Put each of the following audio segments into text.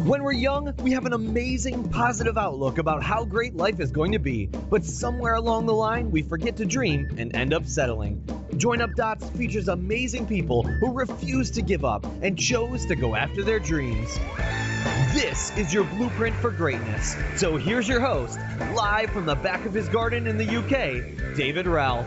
When we're young, we have an amazing, positive outlook about how great life is going to be, but somewhere along the line, we forget to dream and end up settling. Join Up Dots features amazing people who refuse to give up and chose to go after their dreams. This is your blueprint for greatness. So here's your host, live from the back of his garden in the UK, David Ralph.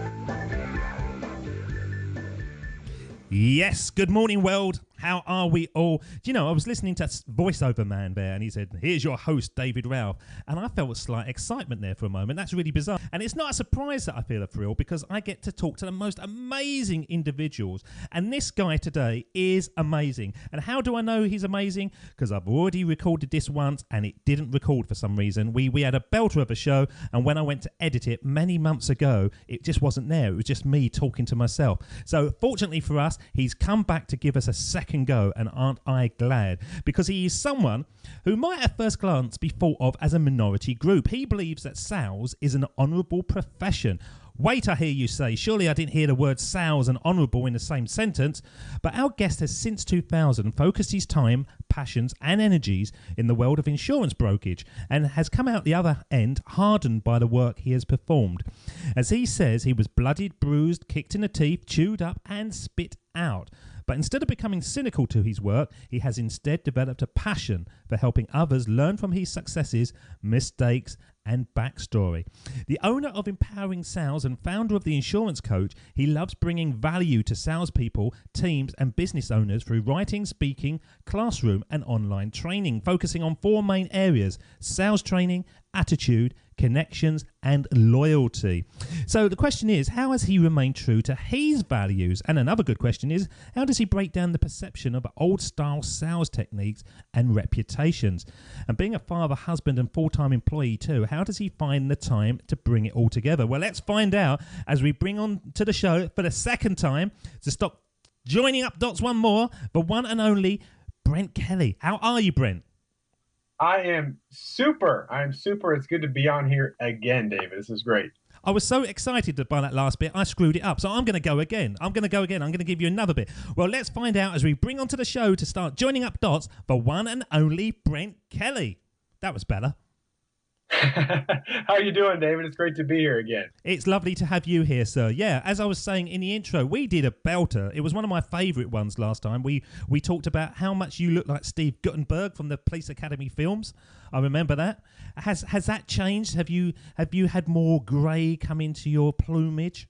Yes, good morning, world. How are we all? Do you know, I was listening to Voiceover Man there, and he said, here's your host, David Ralph. And I felt a slight excitement there for a moment. That's really bizarre. And it's not a surprise that I feel a thrill, because I get to talk to the most amazing individuals. And this guy today is amazing. And how do I know he's amazing? Because I've already recorded this once, and it didn't record for some reason. We had a belter of a show, and when I went to edit it many months ago, it just wasn't there. It was just me talking to myself. So fortunately for us, he's come back to give us a second go, and aren't I glad? Because he is someone who might at first glance be thought of as a minority group. He believes that sales is an honourable profession. Wait, I hear you say, surely I didn't hear the words sales and honourable in the same sentence. But our guest has since 2000 focused his time, passions and energies in the world of insurance brokerage, and has come out the other end hardened by the work he has performed. As he says, he was bloodied, bruised, kicked in the teeth, chewed up and spit out. But instead of becoming cynical to his work, he has instead developed a passion for helping others learn from his successes, mistakes, and backstory. The owner of Empowering Sales and founder of the Insurance Coach, he loves bringing value to salespeople, teams, and business owners through writing, speaking, classroom, and online training, focusing on four main areas: sales training, attitude, connections, and loyalty. So the question is, how has he remained true to his values? And another good question is, how does he break down the perception of old style sales techniques and reputations? And being a father, husband, and full-time employee too, how does he find the time to bring it all together? Well, let's find out as we bring on to the show for the second time to stop joining up dots one more, the one and only Brent Kelly. How are you, Brent? I am super. It's good to be on here again, David. This is great. I was so excited by that last bit, I screwed it up. So I'm going to go again. I'm going to give you another bit. Well, let's find out as we bring onto the show to start joining up dots, the one and only Brent Kelly. That was better. How are you doing, David? It's great to be here again. It's lovely to have you here, sir. Yeah, as I was saying in the intro, we did a belter. It was one of my favourite ones last time. We talked about how much you look like Steve Guttenberg from the Police Academy films. I remember that. Has that changed? Have you had more grey come into your plumage?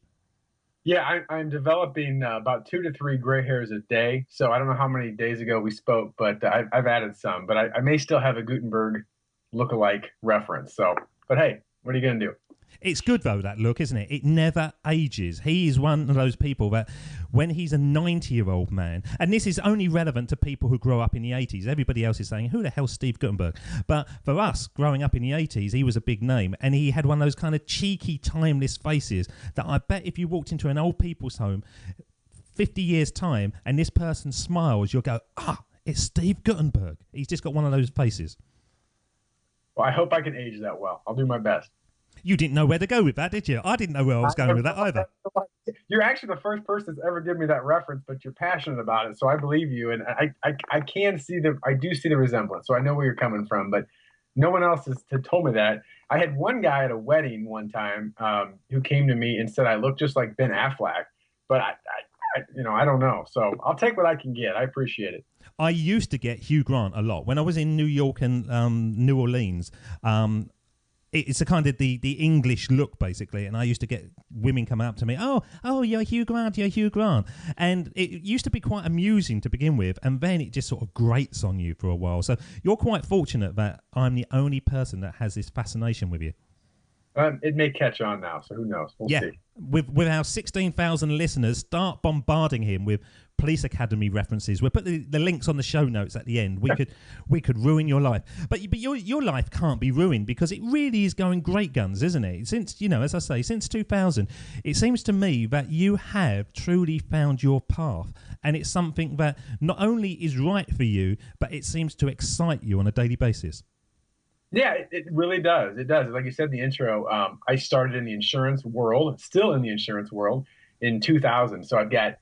Yeah, I'm developing about 2 to 3 gray hairs a day. So I don't know how many days ago we spoke, but I've added some. But I may still have a Gutenberg look-alike reference. So, but hey, what are you going to do? It's good, though, that look, isn't it? It never ages. He is one of those people that when he's a 90-year-old man, and this is only relevant to people who grow up in the 80s. Everybody else is saying, who the hell's Steve Guttenberg? But for us, growing up in the 80s, he was a big name, and he had one of those kind of cheeky, timeless faces that I bet if you walked into an old people's home 50 years' time and this person smiles, you'll go, it's Steve Guttenberg. He's just got one of those faces. Well, I hope I can age that well. I'll do my best. You didn't know where to go with that, did you? I didn't know where I was going with that either. You're actually the first person that's ever given me that reference, but you're passionate about it, so I believe you. And I can see I do see the resemblance, so I know where you're coming from, but no one else has told me that. I had one guy at a wedding one time who came to me and said I look just like Ben Affleck, but I don't know. So I'll take what I can get. I appreciate it. I used to get Hugh Grant a lot when I was in New York and New Orleans. It's a kind of the English look, basically, and I used to get women come up to me, oh, you're Hugh Grant, and it used to be quite amusing to begin with, and then it just sort of grates on you for a while. So you're quite fortunate that I'm the only person that has this fascination with you. It may catch on now, so who knows? We'll see. With our 16,000 listeners, start bombarding him with Police Academy references. We'll put the links on the show notes at the end. We could ruin your life, but your life can't be ruined because it really is going great guns, isn't it? Since as I say, since 2000, it seems to me that you have truly found your path, and it's something that not only is right for you, but it seems to excite you on a daily basis. Yeah, it really does. It does. Like you said in the intro, I started in the insurance world, still in the insurance world, in 2000. So I've got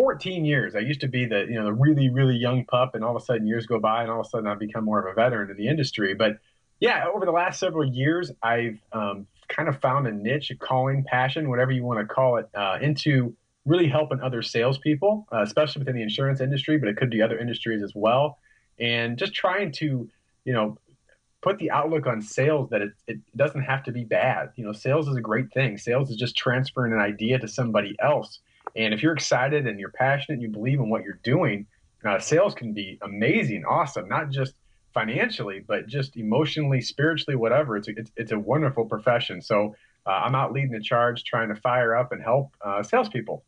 14 years. I used to be the really, really young pup, and all of a sudden years go by, and all of a sudden I've become more of a veteran in the industry. But yeah, over the last several years, I've kind of found a niche, a calling, passion, whatever you want to call it, into really helping other salespeople, especially within the insurance industry, but it could be other industries as well. And just trying to, put the outlook on sales that it doesn't have to be bad. Sales is a great thing. Sales is just transferring an idea to somebody else. And if you're excited and you're passionate and you believe in what you're doing, sales can be amazing, awesome, not just financially, but just emotionally, spiritually, whatever. It's a wonderful profession. So I'm out leading the charge, trying to fire up and help salespeople.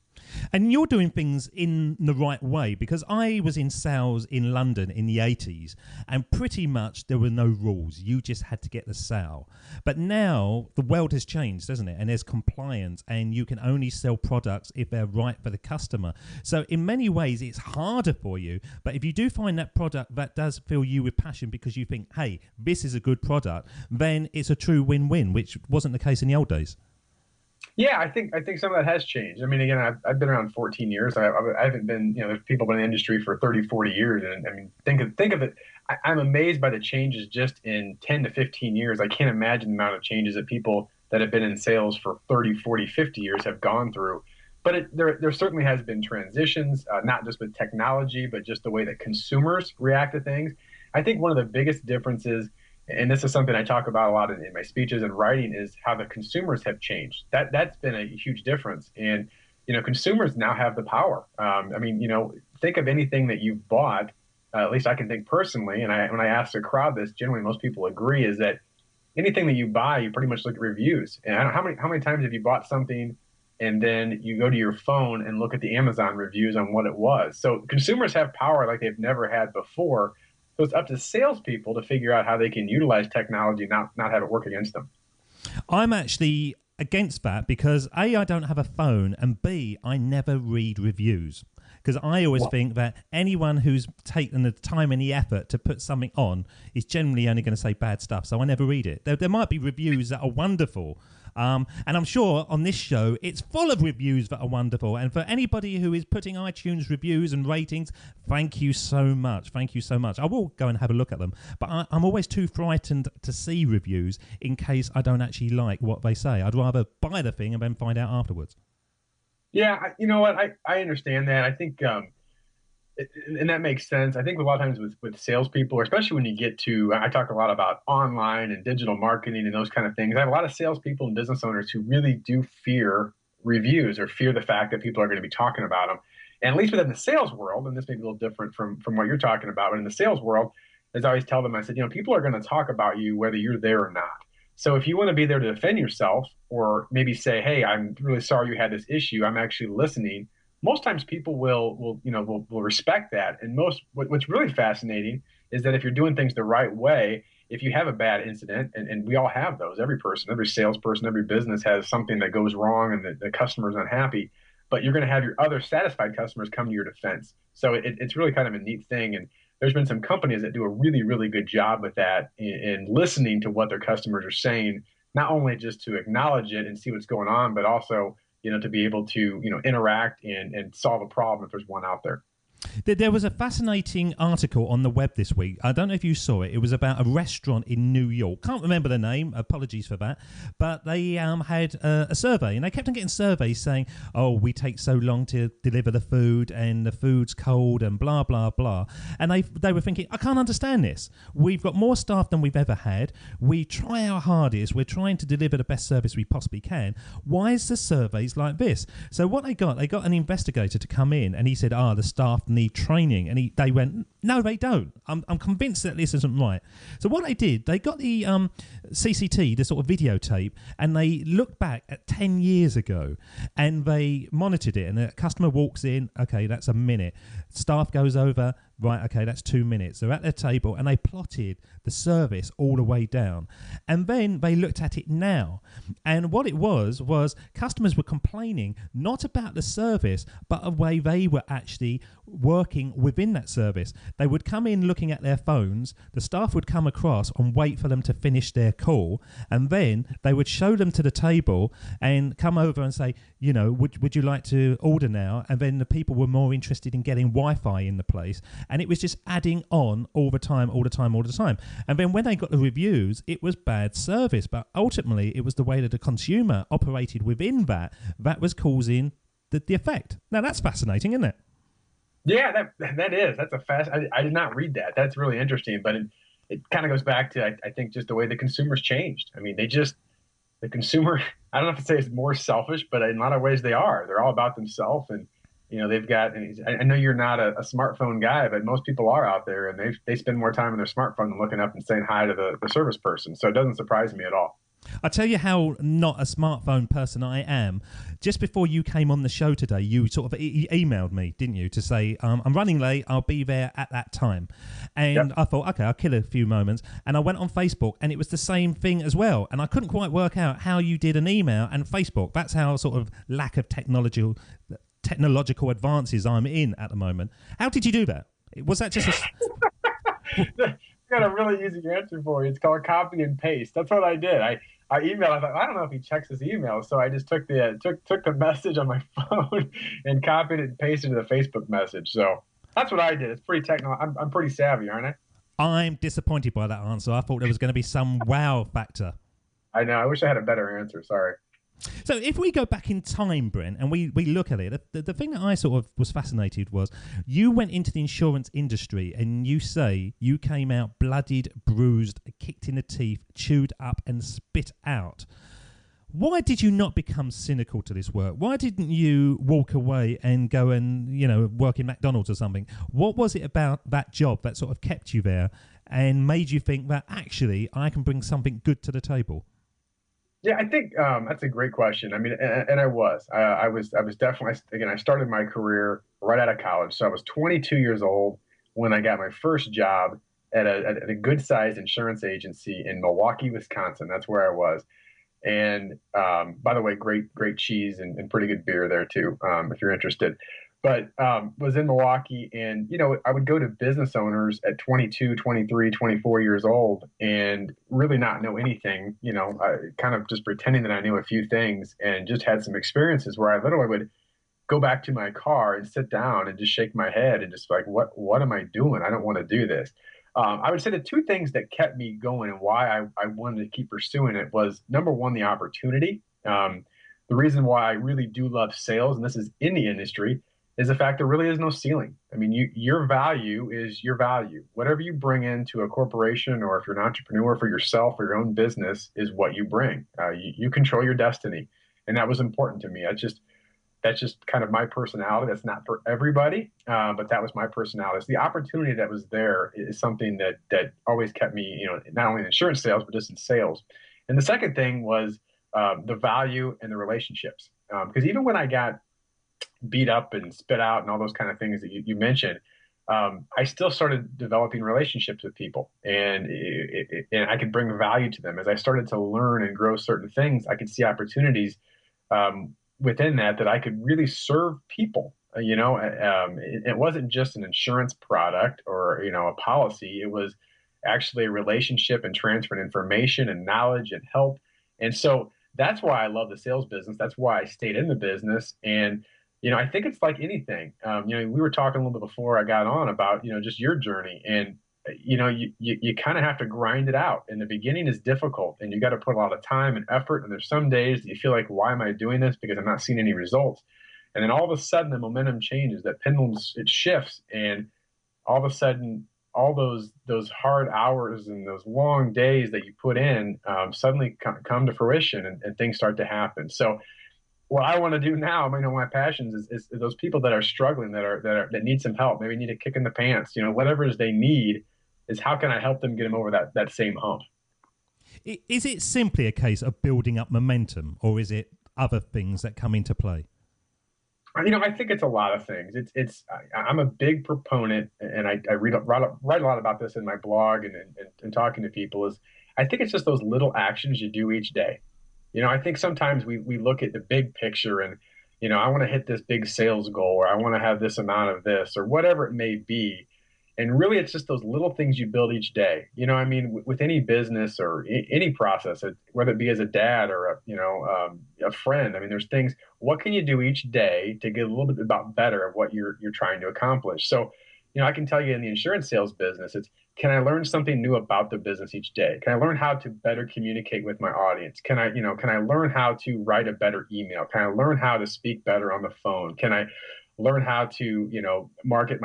And you're doing things in the right way, because I was in sales in London in the 80s, and pretty much there were no rules. You just had to get the sale. But now the world has changed, doesn't it? And there's compliance, and you can only sell products if they're right for the customer. So in many ways, it's harder for you. But if you do find that product that does fill you with passion because you think, hey, this is a good product, then it's a true win-win, which wasn't the case in the old days. Yeah, I think some of that has changed. I mean, again, I've been around 14 years. I haven't been, there's people been in the industry for 30, 40 years. And I mean, think of it. I'm amazed by the changes just in 10 to 15 years. I can't imagine the amount of changes that people that have been in sales for 30, 40, 50 years have gone through. But there certainly has been transitions, not just with technology, but just the way that consumers react to things. I think one of the biggest differences, and this is something I talk about a lot in my speeches and writing, is how the consumers have changed. That's been a huge difference. And, consumers now have the power. Think of anything that you've bought, at least I can think personally, and when I ask the crowd this, generally most people agree, is that anything that you buy, you pretty much look at reviews. And I don't know how many times have you bought something and then you go to your phone and look at the Amazon reviews on what it was. So consumers have power like they've never had before. So it's up to salespeople to figure out how they can utilize technology, not have it work against them. I'm actually against that because A, I don't have a phone, and B, I never read reviews. Because I always think that anyone who's taken the time and the effort to put something on is generally only going to say bad stuff. So I never read it. There might be reviews that are wonderful. And I'm sure on this show, it's full of reviews that are wonderful. And for anybody who is putting iTunes reviews and ratings, thank you so much. Thank you so much. I will go and have a look at them. But I'm always too frightened to see reviews in case I don't actually like what they say. I'd rather buy the thing and then find out afterwards. Yeah, you know what? I understand that. I think, and that makes sense. I think a lot of times with salespeople, or especially when you get to, I talk a lot about online and digital marketing and those kind of things. I have a lot of salespeople and business owners who really do fear reviews or fear the fact that people are going to be talking about them. And at least within the sales world, and this may be a little different from what you're talking about, but in the sales world, as I always tell them, I said, people are going to talk about you whether you're there or not. So if you want to be there to defend yourself, or maybe say, hey, I'm really sorry you had this issue, I'm actually listening, most times people will respect that. And what's really fascinating is that if you're doing things the right way, if you have a bad incident, and we all have those, every person, every salesperson, every business has something that goes wrong and the customer's unhappy, but you're going to have your other satisfied customers come to your defense. So it's really kind of a neat thing. And there's been some companies that do a really, really good job with that in listening to what their customers are saying, not only just to acknowledge it and see what's going on, but also, to be able to, interact and solve a problem if there's one out there. There was a fascinating article on the web this week. I don't know if you saw it. It was about a restaurant in New York. Can't remember the name. Apologies for that. But they had a survey, and they kept on getting surveys saying, oh, we take so long to deliver the food, and the food's cold, and blah, blah, blah. And they were thinking, I can't understand this. We've got more staff than we've ever had. We try our hardest. We're trying to deliver the best service we possibly can. Why is the surveys like this? So what they got an investigator to come in, and he said, the staff need training, and they went, no, they don't. I'm convinced that this isn't right. So what they did, they got the CCT, the sort of videotape, and they looked back at 10 years ago, and they monitored it. And a customer walks in, okay, that's a minute. Staff goes over, Right, okay, that's 2 minutes. They're at their table and they plotted the service all the way down. And then they looked at it now. And what it was customers were complaining not about the service, but the way they were actually working within that service. They would come in looking at their phones, the staff would come across and wait for them to finish their call, and then they would show them to the table and come over and say, you know, would you like to order now? And then the people were more interested in getting Wi-Fi in the place. And it was just adding on all the time. And then when they got the reviews, it was bad service. But ultimately, it was the way that the consumer operated within that was causing the effect. Now, that's fascinating, isn't it? Yeah, that is. That's I did not read that. That's really interesting. But it kind of goes back to, I think, just the way the consumers changed. I mean, the consumer, I don't know if to say it's more selfish, but in a lot of ways they are. They're all about themselves. And you know, they've got, I know you're not a smartphone guy, but most people are out there, and they spend more time on their smartphone than looking up and saying hi to the service person. So it doesn't surprise me at all. I'll tell you how not a smartphone person I am. Just before you came on the show today, you sort of emailed me, didn't you, to say, I'm running late, I'll be there at that time. And yep. I thought, okay, I'll kill a few moments. And I went on Facebook, and it was the same thing as well. And I couldn't quite work out how you did an email and Facebook. That's how sort of lack of technological advances I'm in at the moment. How did you do that? Was that just I've got a really easy answer for you. It's called copy and paste. That's what I did. I emailed. I thought, I don't know if he checks his email, so I just took the message on my phone and copied it and pasted it to the Facebook message. So that's what I did. It's pretty technical. I'm pretty savvy, aren't I? I'm disappointed by that answer. I thought there was going to be some wow factor. I know. I wish I had a better answer. Sorry. So if we go back in time, Brent, and we look at it, the thing that I sort of was fascinated was you went into the insurance industry and you say you came out bloodied, bruised, kicked in the teeth, chewed up and spit out. Why did you not become cynical to this work? Why didn't you walk away and go and, you know, work in McDonald's or something? What was it about that job that sort of kept you there and made you think that actually I can bring something good to the table? Yeah, I think that's a great question. I mean, and I was definitely, again, I started my career right out of college. So I was 22 years old when I got my first job at a good sized insurance agency in Milwaukee, Wisconsin. That's where I was. And by the way, great cheese and pretty good beer there too, if you're interested. But was in Milwaukee, and you know, I would go to business owners at 22, 23, 24 years old and really not know anything, you know, kind of just pretending that I knew a few things, and just had some experiences where I literally would go back to my car and sit down and just shake my head and just like, what am I doing? I don't want to do this. I would say the two things that kept me going and why I wanted to keep pursuing it was, number one, the opportunity. The reason why I really do love sales, and this is in the industry, is the fact there really is no ceiling. I mean, your value is your value. Whatever you bring into a corporation, or if you're an entrepreneur for yourself or your own business, is what you bring. You control your destiny. And that was important to me. That's just kind of my personality. That's not for everybody, but that was my personality. So the opportunity that was there is something that always kept me, you know, not only in insurance sales, but just in sales. And the second thing was the value and the relationships. Because even when I got beat up and spit out and all those kind of things that you mentioned, I still started developing relationships with people, and I could bring value to them. As I started to learn and grow certain things, I could see opportunities within that I could really serve people. You know, it wasn't just an insurance product or, you know, a policy. It was actually a relationship and transferring information and knowledge and help. And so that's why I love the sales business. That's why I stayed in the business. And you know, I think it's like anything. You know, we were talking a little bit before I got on about, you know, just your journey, and you know, you kind of have to grind it out. And the beginning is difficult, and you got to put a lot of time and effort. And there's some days that you feel like, why am I doing this? Because I'm not seeing any results. And then all of a sudden, the momentum changes. That pendulum, it shifts, and all of a sudden, all those hard hours and those long days that you put in suddenly come to fruition, and things start to happen. So what I want to do now, you know, my passions is those people that are struggling, that need some help, maybe need a kick in the pants, you know, whatever it is they need, is how can I help them get them over that same hump? Is it simply a case of building up momentum, or is it other things that come into play? I think it's a lot of things. I'm a big proponent, and I write a lot about this in my blog and talking to people. Is I think it's just those little actions you do each day. I think sometimes we look at the big picture and, I want to hit this big sales goal, or I want to have this amount of this, or whatever it may be. And really, it's just those little things you build each day. I mean, with any business or any process, whether it be as a dad or a friend. I mean, there's things. What can you do each day to get a little bit about better of what you're trying to accomplish? So, I can tell you in the insurance sales business, it's, can I learn something new about the business each day? Can I learn how to better communicate with my audience? Can I learn how to write a better email? Can I learn how to speak better on the phone? Can I learn how to, market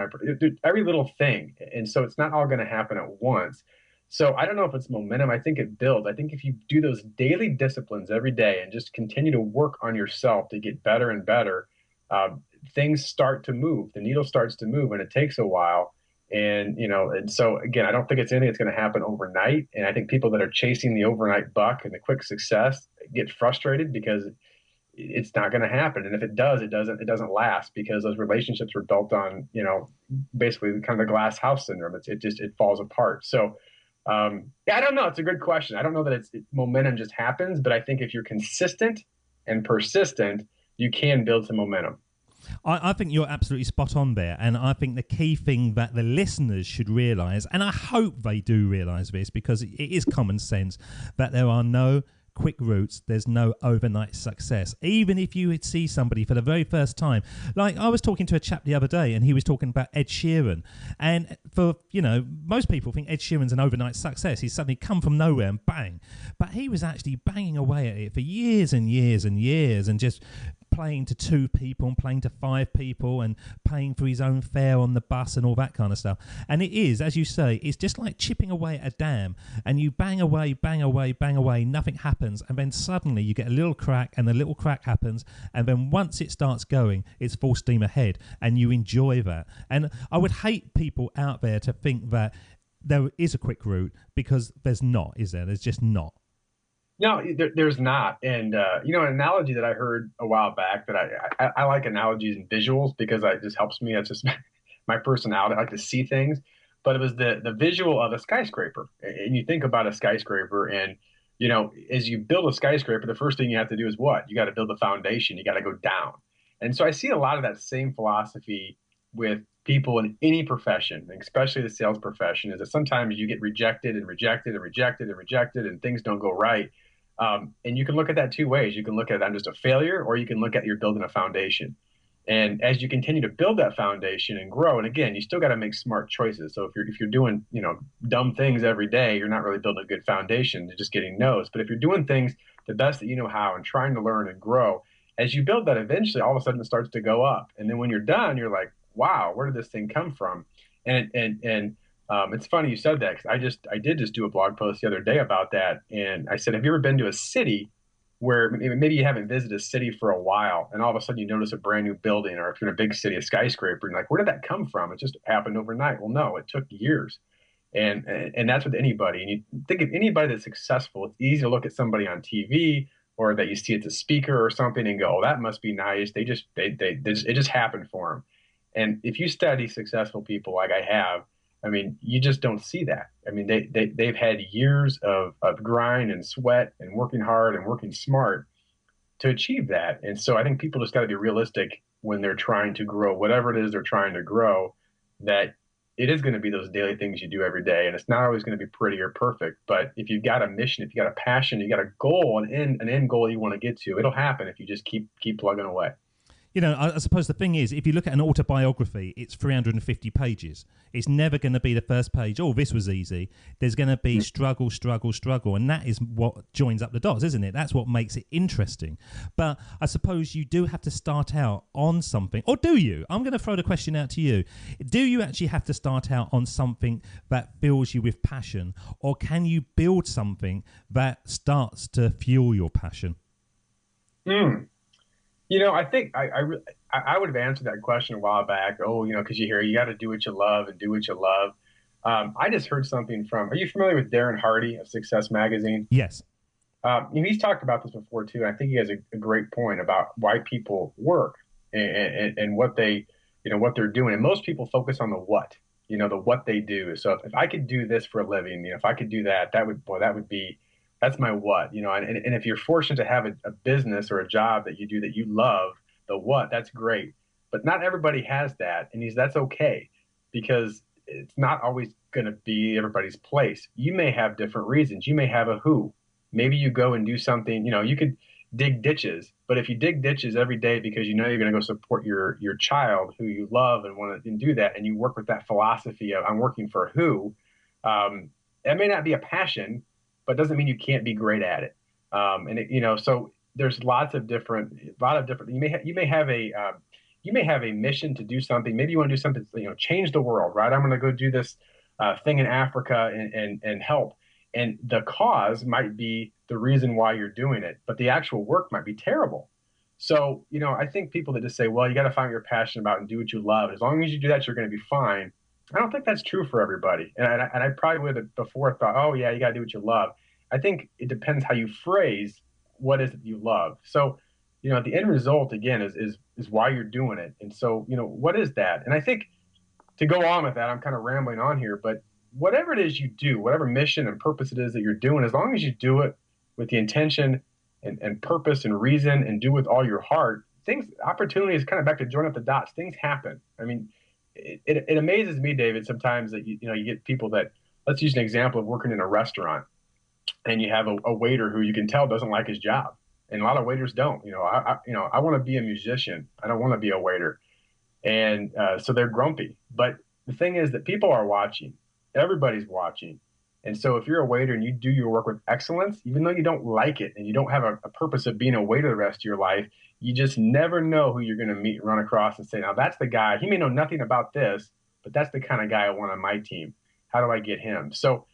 every little thing? And so it's not all going to happen at once. So I don't know if it's momentum. I think it builds. I think if you do those daily disciplines every day and just continue to work on yourself to get better and better, things start to move. The needle starts to move, and it takes a while. And so again, I don't think it's anything that's going to happen overnight. And I think people that are chasing the overnight buck and the quick success get frustrated because it's not going to happen. And if it does, it doesn't last, because those relationships were built on, basically kind of the glass house syndrome. It falls apart. So, yeah, I don't know. It's a good question. I don't know that momentum just happens, but I think if you're consistent and persistent, you can build some momentum. I think you're absolutely spot on there. And I think the key thing that the listeners should realise, and I hope they do realise this, because it is common sense, that there are no quick routes, there's no overnight success. Even if you would see somebody for the very first time, like I was talking to a chap the other day, and he was talking about Ed Sheeran, and for most people think Ed Sheeran's an overnight success. He's suddenly come from nowhere and bang, but he was actually banging away at it for years and years and years, and just playing to 2 people and playing to 5 people and paying for his own fare on the bus and all that kind of stuff. And it is, as you say, it's just like chipping away at a dam, and you bang away, nothing happens, and then suddenly you get a little crack, and the little crack happens, and then once it starts going, it's full steam ahead, and you enjoy that. And I would hate people out there to think that there is a quick route, because there's not, is there? There's just not. No, there's not. And, an analogy that I heard a while back that I like analogies and visuals, because it just helps me. It's just my personality. I like to see things. But it was the visual of a skyscraper. And you think about a skyscraper, and, as you build a skyscraper, the first thing you have to do is what? You got to build the foundation. You got to go down. And so I see a lot of that same philosophy with people in any profession, especially the sales profession, is that sometimes you get rejected and rejected and rejected and rejected, and things don't go right. And you can look at that 2 ways. You can look at it, I'm just a failure, or you can look at you're building a foundation. And as you continue to build that foundation and grow, and again, you still got to make smart choices. So if you're doing, dumb things every day, you're not really building a good foundation. You're just getting no's. But if you're doing things the best that you know how and trying to learn and grow, as you build that, eventually all of a sudden it starts to go up. And then when you're done, you're like, wow, where did this thing come from? And it's funny you said that, because I did just do a blog post the other day about that. And I said, have you ever been to a city where maybe you haven't visited a city for a while, and all of a sudden you notice a brand new building, or if you're in a big city, a skyscraper, and like, where did that come from? It just happened overnight. Well, no, it took years. And that's with anybody. And you think of anybody that's successful, it's easy to look at somebody on TV, or that you see it's a speaker or something, and go, oh, that must be nice. It just happened for them. And if you study successful people like I have, I mean, you just don't see that. I mean, they've had years of grind and sweat and working hard and working smart to achieve that. And so I think people just got to be realistic when they're trying to grow whatever it is they're trying to grow, that it is going to be those daily things you do every day. And it's not always going to be pretty or perfect. But if you've got a mission, if you got a passion, you got a goal, an end goal you want to get to, it'll happen if you just keep plugging away. I suppose the thing is, if you look at an autobiography, it's 350 pages. It's never going to be the first page, oh, this was easy. There's going to be struggle. And that is what joins up the dots, isn't it? That's what makes it interesting. But I suppose you do have to start out on something. Or do you? I'm going to throw the question out to you. Do you actually have to start out on something that fills you with passion? Or can you build something that starts to fuel your passion? I think I would have answered that question a while back. Oh, because you hear you got to do what you love and do what you love. I just heard something from. Are you familiar with Darren Hardy of Success Magazine? Yes. He's talked about this before too. And I think he has a great point about why people work. and what they, what they're doing. And most people focus on the what, the what they do. So if I could do this for a living, if I could do that, that's my what, and if you're fortunate to have a business or a job that you do that you love, the what, that's great. But not everybody has that. And that's okay, because it's not always going to be everybody's place. You may have different reasons. You may have a who. Maybe you go and do something, you could dig ditches, but if you dig ditches every day because you're going to go support your child who you love and want to do that, and you work with that philosophy of I'm working for who, that may not be a passion, but doesn't mean you can't be great at it. So there's lots of different, you may have a mission to do something. Maybe you want to do something, change the world, right? I'm going to go do this thing in Africa and help. And the cause might be the reason why you're doing it, but the actual work might be terrible. So, I think people that just say, well, you got to find what you're passionate about and do what you love. As long as you do that, you're going to be fine. I don't think that's true for everybody. And I probably would have before thought, oh yeah, you got to do what you love. I think it depends how you phrase what is it you love. So, the end result again is why you're doing it. And so, what is that? And I think to go on with that, I'm kind of rambling on here, but whatever it is you do, whatever mission and purpose it is that you're doing, as long as you do it with the intention and purpose and reason and do with all your heart, opportunities, kind of back to join up the dots, things happen. I mean, it amazes me, David, sometimes that, you get people that, let's use an example of working in a restaurant, and you have a waiter who you can tell doesn't like his job. And a lot of waiters don't, I want to be a musician. I don't want to be a waiter. And so they're grumpy. But the thing is that people are watching. Everybody's watching. And so if you're a waiter and you do your work with excellence, even though you don't like it and you don't have a purpose of being a waiter the rest of your life, you just never know who you're going to meet and run across and say, now that's the guy. He may know nothing about this, but that's the kind of guy I want on my team. How do I get him? So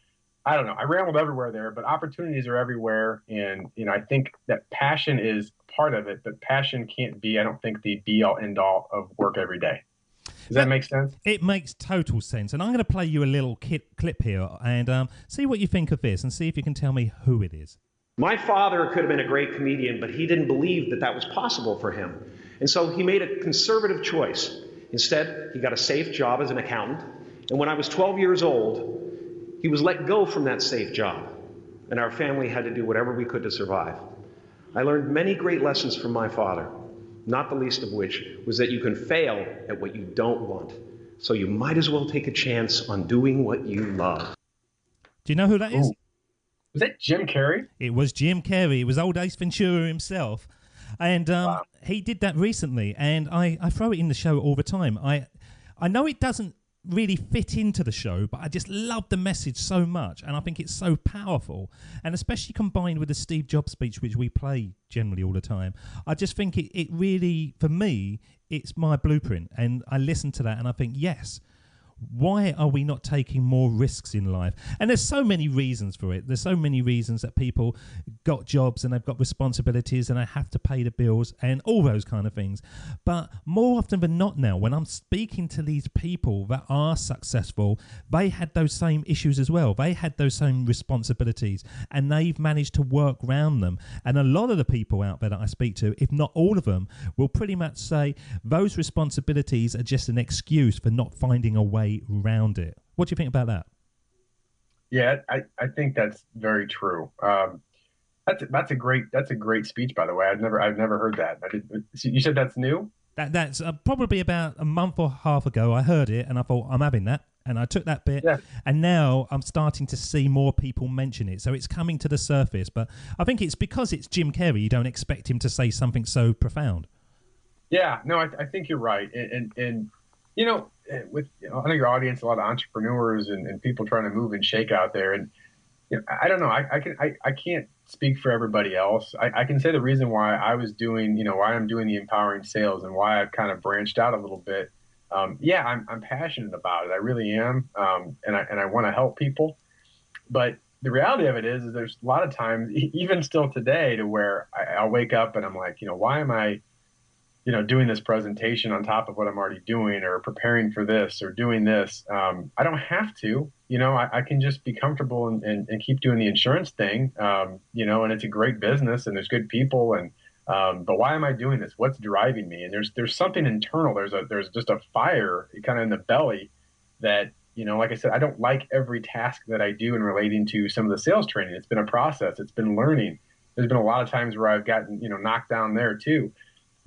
I don't know. I rambled everywhere there, but opportunities are everywhere. And, I think that passion is part of it, but passion can't be, I don't think, the be all end all of work every day. Does that make sense? It makes total sense. And I'm going to play you a little clip here and see what you think of this and see if you can tell me who it is. My father could have been a great comedian, but he didn't believe that was possible for him. And so he made a conservative choice. Instead, he got a safe job as an accountant. And when I was 12 years old, he was let go from that safe job. And our family had to do whatever we could to survive. I learned many great lessons from my father, not the least of which was that you can fail at what you don't want. So you might as well take a chance on doing what you love. Do you know who that is? Was that Jim Carrey? It was Jim Carrey. It was old Ace Ventura himself. And wow. He did that recently, and I throw it in the show all the time. I know it doesn't really fit into the show, but I just love the message so much, and I think it's so powerful, and especially combined with the Steve Jobs speech, which we play generally all the time. I just think it really, for me, it's my blueprint, and I listen to that and I think, yes, why are we not taking more risks in life? And there's so many reasons for it. There's so many reasons that people got jobs and they've got responsibilities and they have to pay the bills and all those kind of things. But more often than not now, when I'm speaking to these people that are successful, they had those same issues as well. They had those same responsibilities and they've managed to work around them. And a lot of the people out there that I speak to, if not all of them, will pretty much say those responsibilities are just an excuse for not finding a way around it. What do you think about that? Yeah, I think that's very true. That's a great speech, by the way. I've never heard that. You said that's new? That's probably about a month or half ago. I heard it and I thought, I'm having that, and I took that bit. Yeah. And now I'm starting to see more people mention it, so it's coming to the surface. But I think it's because it's Jim Carrey. You don't expect him to say something so profound. Yeah, no, I think you're right, and with I know your audience, a lot of entrepreneurs and people trying to move and shake out there, and I don't know, I can't speak for everybody else. I can say the reason why I was doing, why I'm doing the empowering sales and why I've kind of branched out a little bit. Yeah, I'm passionate about it. I really am, and I want to help people. But the reality of it is there's a lot of times, even still today, to where I'll wake up and I'm like, why am I doing this presentation on top of what I'm already doing, or preparing for this, or doing this? I don't have to, I can just be comfortable and keep doing the insurance thing, and it's a great business and there's good people and But why am I doing this? What's driving me? And there's something internal. There's just a fire kind of in the belly that, like I said, I don't like every task that I do in relating to some of the sales training. It's been a process. It's been learning. There's been a lot of times where I've gotten, knocked down there too.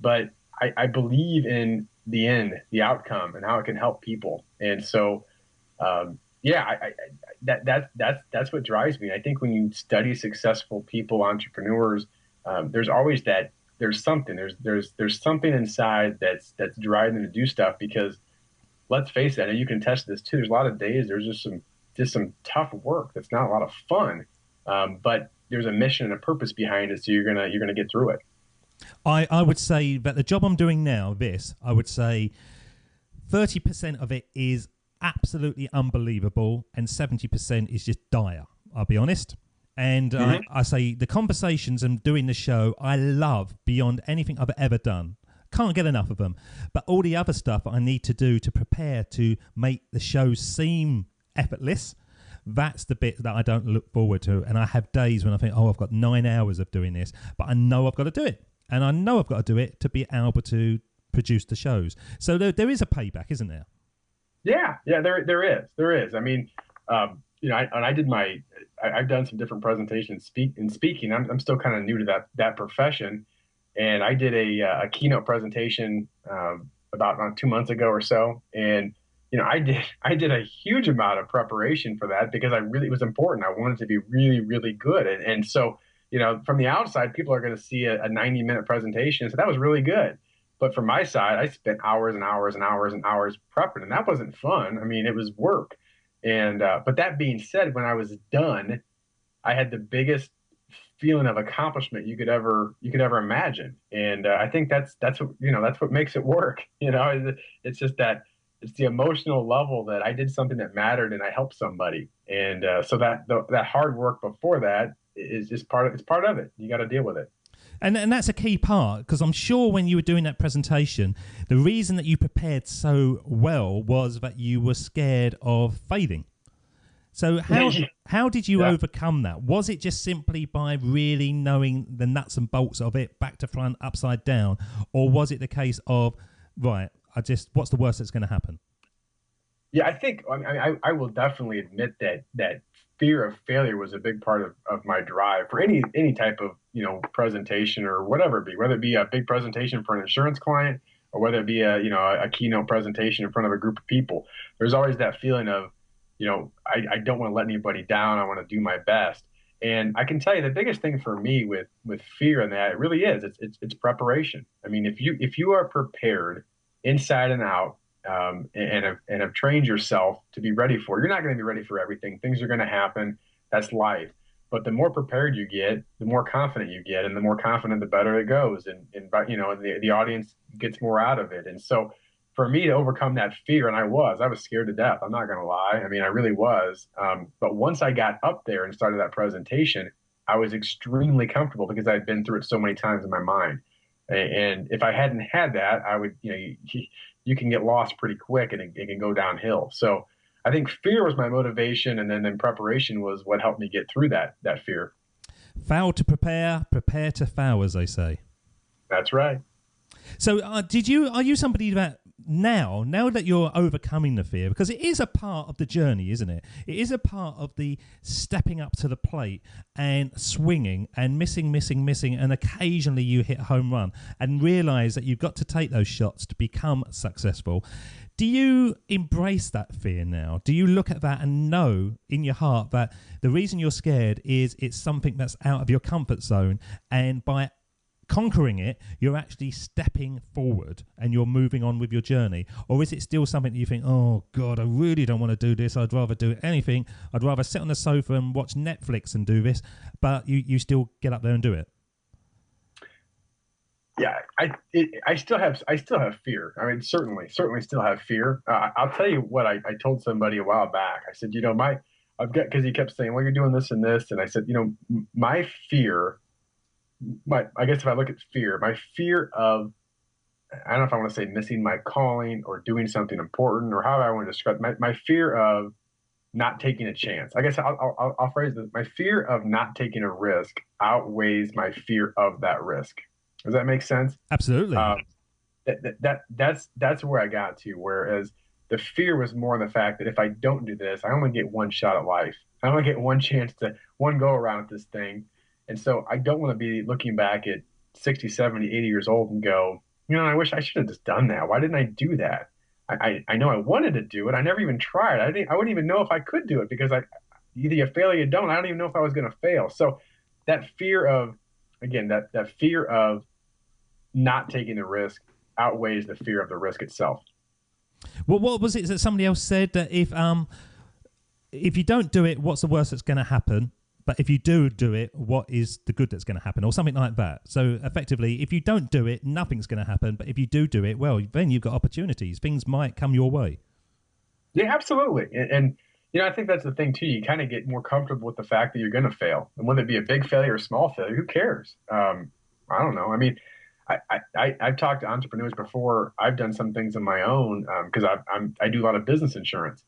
But I believe in the end, the outcome, and how it can help people. And so, that's what drives me. I think when you study successful people, entrepreneurs, there's always there's something inside that's driving them to do stuff, because let's face it, and you can test this too. There's a lot of days there's just some tough work that's not a lot of fun, but there's a mission and a purpose behind it, so you're gonna get through it. I would say that the job I'm doing now, I would say 30% of it is absolutely unbelievable, and 70% is just dire. I'll be honest. And I say the conversations and doing the show, I love beyond anything I've ever done. Can't get enough of them. But all the other stuff I need to do to prepare to make the show seem effortless, that's the bit that I don't look forward to. And I have days when I think, I've got 9 hours of doing this, but I know I've got to do it. And I know I've got to do it to be able to produce the shows. So there is a payback, isn't there? Yeah, there is. I mean, I've done some different presentations in speaking. I'm still kind of new to that profession, and I did a keynote presentation about 2 months ago or so, and I did a huge amount of preparation for that, because it was important. I wanted to be really, really good, and so from the outside, people are going to see a 90-minute presentation, so that was really good. But from my side, I spent hours and hours and hours and hours prepping, and that wasn't fun. I mean, it was work. And but that being said, when I was done, I had the biggest feeling of accomplishment you could ever imagine. And I think that's what makes it work. It's just that it's the emotional level that I did something that mattered and I helped somebody. And so that hard work before that is just part of it. You got to deal with it. And that's a key part, because I'm sure when you were doing that presentation, the reason that you prepared so well was that you were scared of failing. So how did you overcome that? Was it just simply by really knowing the nuts and bolts of it, back to front, upside down? Or was it the case of, right, what's the worst that's going to happen? Yeah, I think I will definitely admit that fear of failure was a big part of my drive for any type of presentation or whatever it be, whether it be a big presentation for an insurance client or whether it be a keynote presentation in front of a group of people. There's always that feeling of I don't want to let anybody down. I want to do my best. And I can tell you the biggest thing for me with fear in that, it really is it's preparation. I mean, if you are prepared inside and out, and have trained yourself to be ready for it, you're not going to be ready for everything. Things are going to happen. That's life. But the more prepared you get, the more confident you get, and the more confident, the better it goes. And the audience gets more out of it. And so for me to overcome that fear, and I was scared to death. I'm not going to lie. I mean, I really was. But once I got up there and started that presentation, I was extremely comfortable because I'd been through it so many times in my mind. And if I hadn't had that, I would, you can get lost pretty quick and it can go downhill. So I think fear was my motivation, and then preparation was what helped me get through that fear. Fail to prepare, prepare to fail, as they say. That's right. So are you somebody that now that you're overcoming the fear, because it is a part of the journey, isn't it? It is a part of the stepping up to the plate and swinging and missing, and occasionally you hit a home run and realize that you've got to take those shots to become successful. Do you embrace that fear now? Do you look at that and know in your heart that the reason you're scared is it's something that's out of your comfort zone, and by conquering it, you're actually stepping forward and you're moving on with your journey? Or is it still something that you think, oh God, I really don't want to do this. I'd rather do anything. I'd rather sit on the sofa and watch Netflix and do this, but you still get up there and do it? Yeah, I still have fear. I mean, certainly still have fear. I'll tell you what I told somebody a while back. I said, because he kept saying, well, you're doing this and this. And I said, my fear, I guess if I look at fear, my fear of, I don't know if I want to say missing my calling or doing something important or however I want to describe my fear of not taking a chance. I guess I'll phrase this. My fear of not taking a risk outweighs my fear of that risk. Does that make sense? Absolutely. That's where I got to. Whereas the fear was more the fact that if I don't do this, I only get one shot at life. I only get one chance to one go around at this thing. And so I don't want to be looking back at 60, 70, 80 years old and go, I wish I should have just done that. Why didn't I do that? I know I wanted to do it. I never even tried. I wouldn't even know if I could do it because either you fail or you don't. I don't even know if I was going to fail. So that fear of, again, that fear of not taking the risk outweighs the fear of the risk itself. Well, what was it that somebody else said, that if you don't do it, what's the worst that's going to happen? But if you do it, what is the good that's going to happen? Or something like that. So effectively, if you don't do it, nothing's going to happen. But if you do it, well, then you've got opportunities. Things might come your way. Yeah, absolutely. And I think that's the thing, too. You kind of get more comfortable with the fact that you're going to fail. And whether it be a big failure or a small failure, who cares? I don't know. I mean, I've talked to entrepreneurs before. I've done some things on my own because I do a lot of business insurance.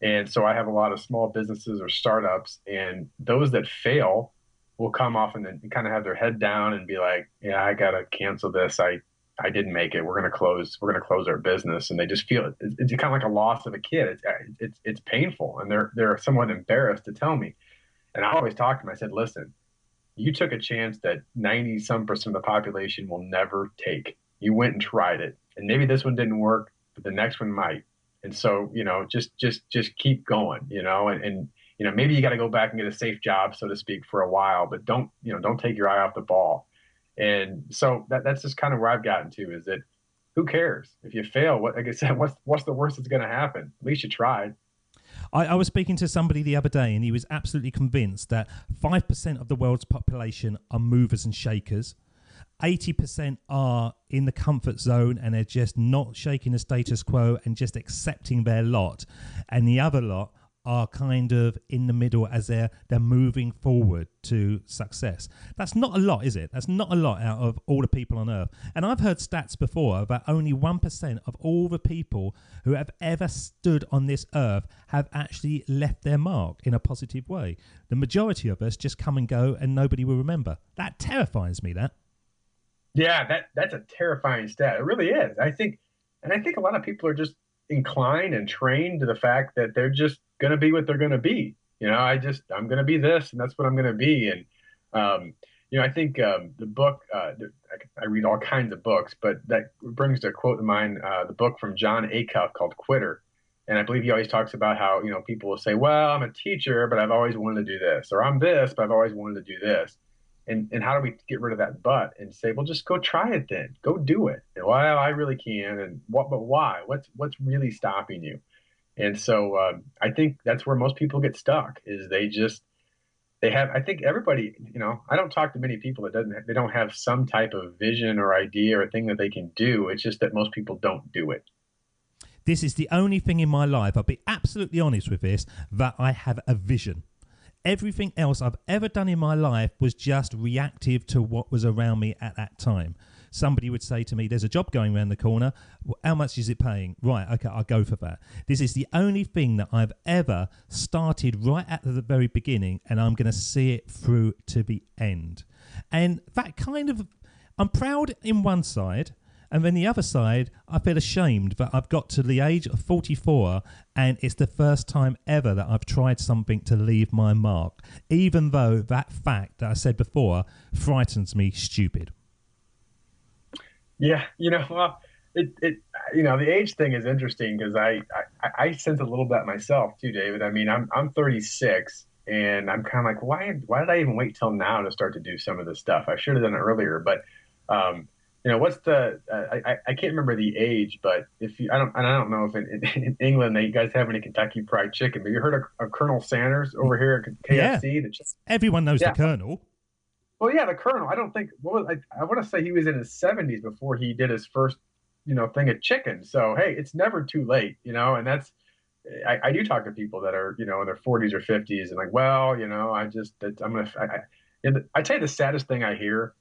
And so I have a lot of small businesses or startups, and those that fail will come off and then kind of have their head down and be like, yeah, I got to cancel this. I didn't make it. We're going to close our business. And they just feel it's kind of like a loss of a kid. It's painful. And they're somewhat embarrassed to tell me. And I always talk to them. I said, listen, you took a chance that 90% of the population will never take. You went and tried it. And maybe this one didn't work, but the next one might. And so, just keep going, and maybe you got to go back and get a safe job, so to speak, for a while, but don't take your eye off the ball. And so that's just kind of where I've gotten to, is that who cares if you fail? Like I said, what's the worst that's going to happen? At least you tried. I was speaking to somebody the other day, and he was absolutely convinced that 5% of the world's population are movers and shakers. 80% are in the comfort zone and they're just not shaking the status quo and just accepting their lot. And the other lot are kind of in the middle as they're moving forward to success. That's not a lot, is it? That's not a lot out of all the people on Earth. And I've heard stats before about only 1% of all the people who have ever stood on this earth have actually left their mark in a positive way. The majority of us just come and go and nobody will remember. That terrifies me, that. Yeah, that's a terrifying stat. It really is. I think a lot of people are just inclined and trained to the fact that they're just going to be what they're going to be. I'm going to be this, and that's what I'm going to be. And I think the book. I read all kinds of books, but that brings a quote to mind. The book from John Acuff called "Quitter," and I believe he always talks about how people will say, "Well, I'm a teacher, but I've always wanted to do this," or "I'm this, but I've always wanted to do this." And how do we get rid of that but and say, well, just go try it then. Go do it. And, well, I really can. And but why? What's really stopping you? And so I think that's where most people get stuck, is I think everybody, I don't talk to many people they don't have some type of vision or idea or thing that they can do. It's just that most people don't do it. This is the only thing in my life, I'll be absolutely honest with this, that I have a vision. Everything else I've ever done in my life was just reactive to what was around me at that time. Somebody would say to me, there's a job going around the corner. How much is it paying? Right, okay, I'll go for that. This is the only thing that I've ever started right at the very beginning, and I'm going to see it through to the end. And that kind of, I'm proud in one side, and then the other side, I feel ashamed that I've got to the age of 44 and it's the first time ever that I've tried something to leave my mark, even though that fact that I said before frightens me stupid. Yeah, the age thing is interesting because I sense a little bit myself too, David. I mean, I'm 36 and I'm kind of like, why did I even wait till now to start to do some of this stuff? I should have done it earlier, but what's the I can't remember the age, but I don't know if in England you guys have any Kentucky Fried Chicken. But you heard of Colonel Sanders over here at KFC? Yeah. Everyone knows the Colonel. Well, yeah, the Colonel. I don't think. I want to say he was in his 70s before he did his first thing of chicken. So hey, it's never too late, and that's. I do talk to people that are in their 40s or 50s and like, well, I tell you the saddest thing I hear.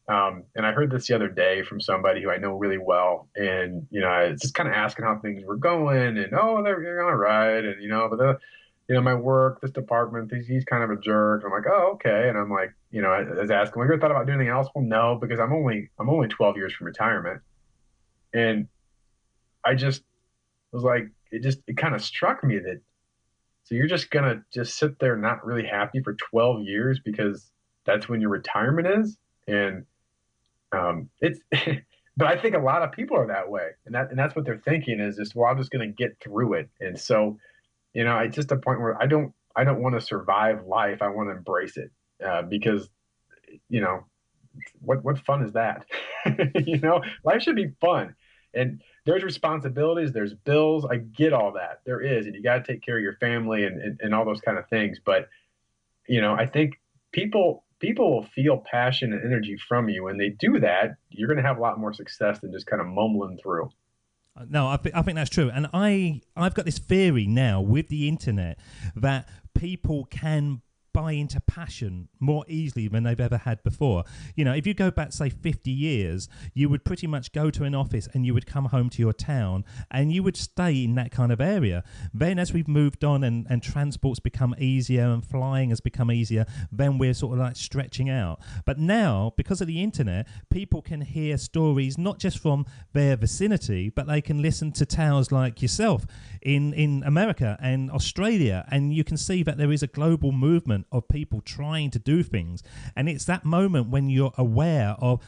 And I heard this the other day from somebody who I know really well. And, I was just kind of asking how things were going and, oh, they're all right. And, but my work, this department, he's kind of a jerk. I'm like, oh, okay. And I'm like, I was asking, have you ever thought about doing anything else? Well, no, because I'm only 12 years from retirement. And I just was like, it kind of struck me that, so you're just gonna just sit there not really happy for 12 years because that's when your retirement is. And it's, but I think a lot of people are that way, and that's what they're thinking is just, well, I'm just gonna get through it. And so, it's just a point where I don't want to survive life. I want to embrace it, because, what fun is that? Life should be fun, and there's responsibilities, there's bills. I get all that, there is, and you got to take care of your family and all those kind of things. But I think people will feel passion and energy from you. When they do that, you're going to have a lot more success than just kind of mumbling through. No, I think that's true. And I've got this theory now with the internet that people can buy into passion more easily than they've ever had before. If you go back, say, 50 years, you would pretty much go to an office and you would come home to your town and you would stay in that kind of area. Then as we've moved on and transport's become easier and flying has become easier, then we're sort of like stretching out. But now, because of the internet, people can hear stories not just from their vicinity, but they can listen to tales like yourself in America and Australia, and you can see that there is a global movement of people trying to do things. And it's that moment when you're aware of,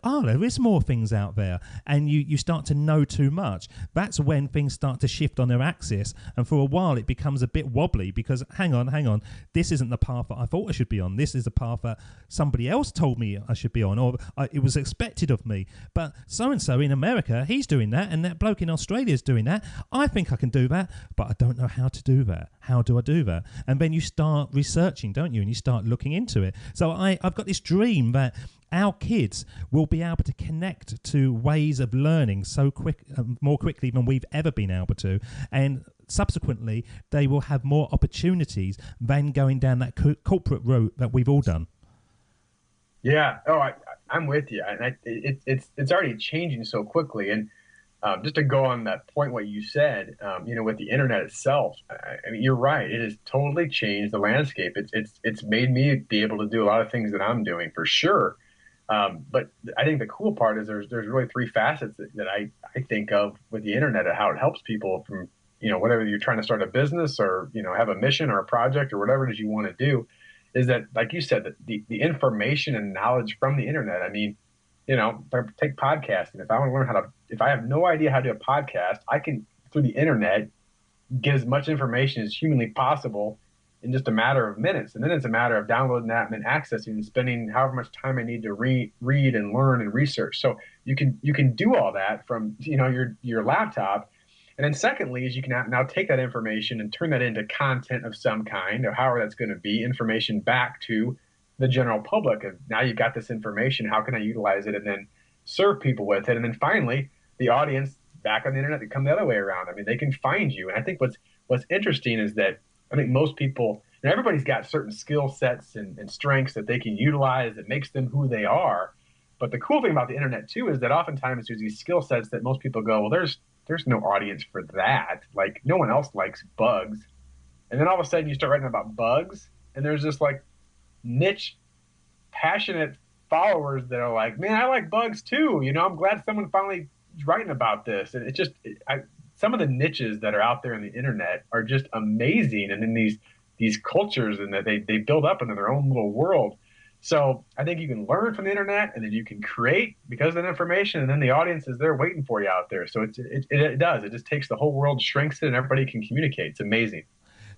there is more things out there, and you start to know too much. That's when things start to shift on their axis, and for a while it becomes a bit wobbly because hang on, this isn't the path that I thought I should be on. This is the path that somebody else told me I should be on, or it was expected of me. But so-and-so in America, he's doing that, and that bloke in Australia is doing that. I think I can do that, but I don't know how to do that. How do I do that? And then you start researching, don't you? And you start looking into it. So I've got this dream that our kids will be able to connect to ways of learning more quickly than we've ever been able to, and subsequently they will have more opportunities than going down that corporate route that we've all done. Yeah. Oh, I'm with you. And it's already changing so quickly. And just to go on that point, what you said, with the internet itself, I mean, you're right. It has totally changed the landscape. It's made me be able to do a lot of things that I'm doing, for sure. But I think the cool part is there's really three facets that I think of with the internet and how it helps people from, whatever you're trying to start a business or, have a mission or a project or whatever it is you want to do, is that, like you said, that the information and knowledge from the internet. I mean, take podcasting. If I want to learn if I have no idea how to do a podcast, I can, through the internet, get as much information as humanly possible in just a matter of minutes. And then it's a matter of downloading that and then accessing and spending however much time I need to read and learn and research. So you can do all that from, your laptop. And then secondly is you can now take that information and turn that into content of some kind, or however that's going to be, information back to the general public. And now you've got this information, how can I utilize it and then serve people with it? And then finally, the audience back on the internet, they come the other way around. I mean, they can find you. And I think what's interesting is that I think most people, and everybody's got certain skill sets and strengths that they can utilize that makes them who they are. But the cool thing about the internet too is that oftentimes there's these skill sets that most people go, well, there's no audience for that. Like, no one else likes bugs. And then all of a sudden you start writing about bugs, and there's this like niche, passionate followers that are like, man, I like bugs too. I'm glad someone finally is writing about this. And it just, some of the niches that are out there on the internet are just amazing. And then these cultures and that they build up into their own little world. So I think you can learn from the internet, and then you can create because of that information, and then the audience is there waiting for you out there. So it does. It just takes the whole world, shrinks it, and everybody can communicate. It's amazing.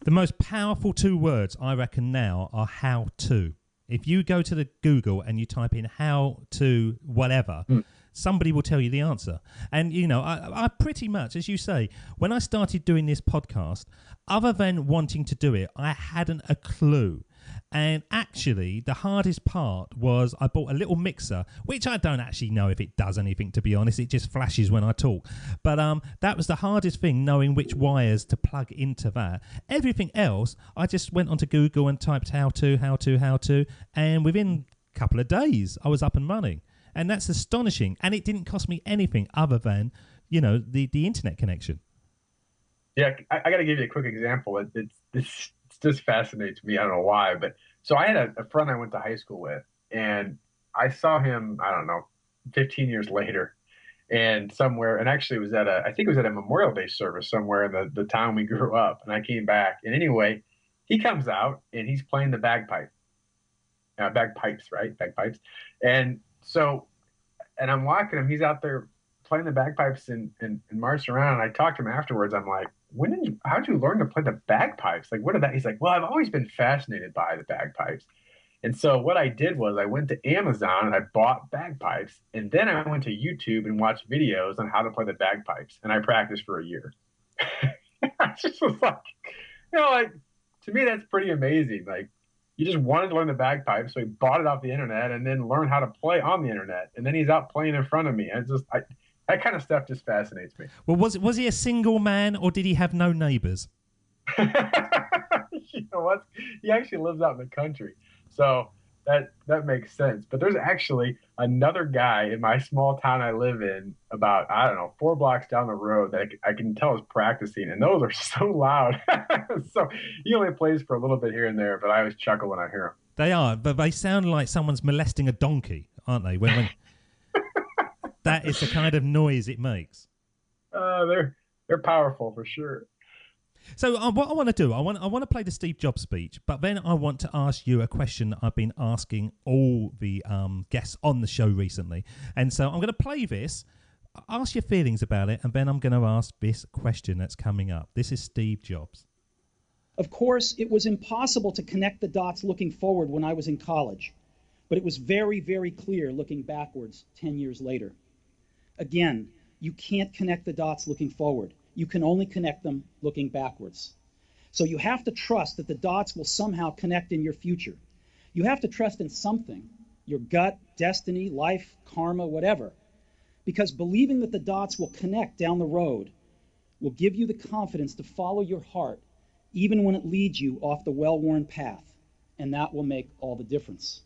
The most powerful two words I reckon now are how to. If you go to the Google and you type in how to whatever, somebody will tell you the answer. And, I pretty much, as you say, when I started doing this podcast, other than wanting to do it, I hadn't a clue. And actually, the hardest part was I bought a little mixer, which I don't actually know if it does anything, to be honest. It just flashes when I talk. But that was the hardest thing, knowing which wires to plug into that. Everything else, I just went onto Google and typed how to, and within a couple of days, I was up and running. And that's astonishing. And it didn't cost me anything other than, the internet connection. Yeah, I got to give you a quick example. It just fascinates me. I don't know why, but so I had a friend I went to high school with, and I saw him, I don't know, 15 years later, and somewhere, and actually it was I think it was at a Memorial Day service somewhere in the town we grew up. And I came back, and anyway, he comes out and he's playing the bagpipes, right? Bagpipes. And so, and I'm watching him. He's out there playing the bagpipes and marching around. And I talked to him afterwards. I'm like, how'd you learn to play the bagpipes? Like, what are that? He's like, well, I've always been fascinated by the bagpipes. And so what I did was I went to Amazon and I bought bagpipes. And then I went to YouTube and watched videos on how to play the bagpipes. And I practiced for a year. I just was like, like, to me, that's pretty amazing. Like, you just wanted to learn the bagpipes, so he bought it off the internet and then learned how to play on the internet. And then he's out playing in front of me. And that kind of stuff just fascinates me. Well, was he a single man, or did he have no neighbors? You know what? He actually lives out in the country, so that makes sense. But there's actually another guy in my small town I live in, about, I don't know, 4 blocks down the road, that I can tell is practicing, and those are so loud. So he only plays for a little bit here and there, but I always chuckle when I hear him. They are, but they sound like someone's molesting a donkey, aren't they? When that is the kind of noise it makes. They're powerful for sure. So what I want to do, I want to play the Steve Jobs speech, but then I want to ask you a question I've been asking all the guests on the show recently. And so I'm going to play this, ask your feelings about it, and then I'm going to ask this question that's coming up. This is Steve Jobs. Of course, it was impossible to connect the dots looking forward when I was in college, but it was very, very clear looking backwards 10 years later. Again, you can't connect the dots looking forward. You can only connect them looking backwards. So you have to trust that the dots will somehow connect in your future. You have to trust in something, your gut, destiny, life, karma, whatever, because believing that the dots will connect down the road will give you the confidence to follow your heart, even when it leads you off the well-worn path, and that will make all the difference.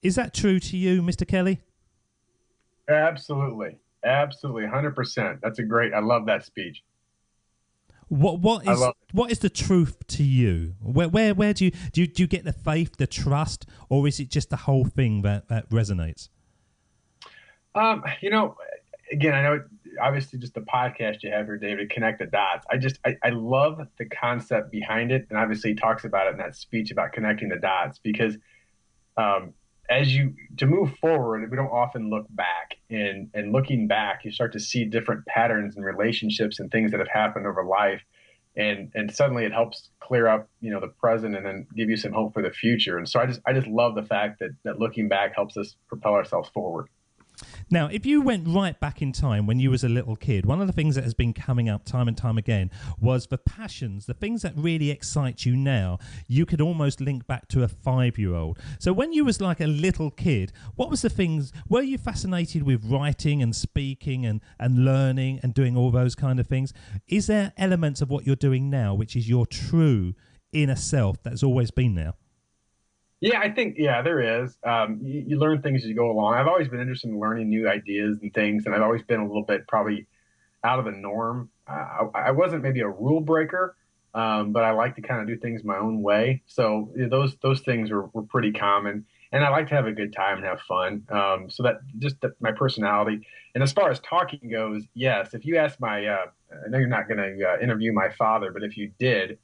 Is that true to you, Mr. Kelly? Absolutely. Absolutely, 100%. I love that speech. What is the truth to you? Where do you get the faith, the trust, or is it just the whole thing that resonates? Again, I know obviously just the podcast you have here, David, connect the dots. I love the concept behind it, and obviously he talks about it in that speech about connecting the dots, because to move forward, we don't often look back, and looking back, you start to see different patterns and relationships and things that have happened over life. And suddenly it helps clear up, the present, and then give you some hope for the future. And so I just love the fact that looking back helps us propel ourselves forward. Now, if you went right back in time when you was a little kid, one of the things that has been coming up time and time again was the passions, the things that really excite you now. You could almost link back to a 5-year-old. So when you was like a little kid, what was the things, were you fascinated with writing and speaking and learning and doing all those kind of things? Is there elements of what you're doing now which is your true inner self that's always been there? Yeah, I think, there is. You learn things as you go along. I've always been interested in learning new ideas and things, and I've always been a little bit probably out of the norm. I wasn't maybe a rule breaker, but I like to kind of do things my own way. So those things were pretty common, and I like to have a good time and have fun. So that just my personality. And as far as talking goes, yes, if you ask I know you're not going to interview my father, but if you did,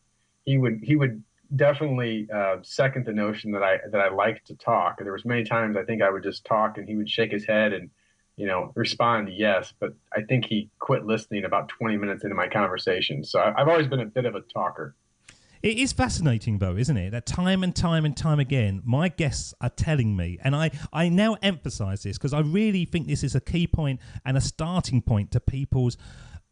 he would definitely second the notion that I like to talk. There was many times I think I would just talk and he would shake his head and respond yes, but I think he quit listening about 20 minutes into my conversation. So I've always been a bit of a talker. It is fascinating, though, isn't it? That time and time and time again, my guests are telling me, and I now emphasize this because I really think this is a key point and a starting point to people's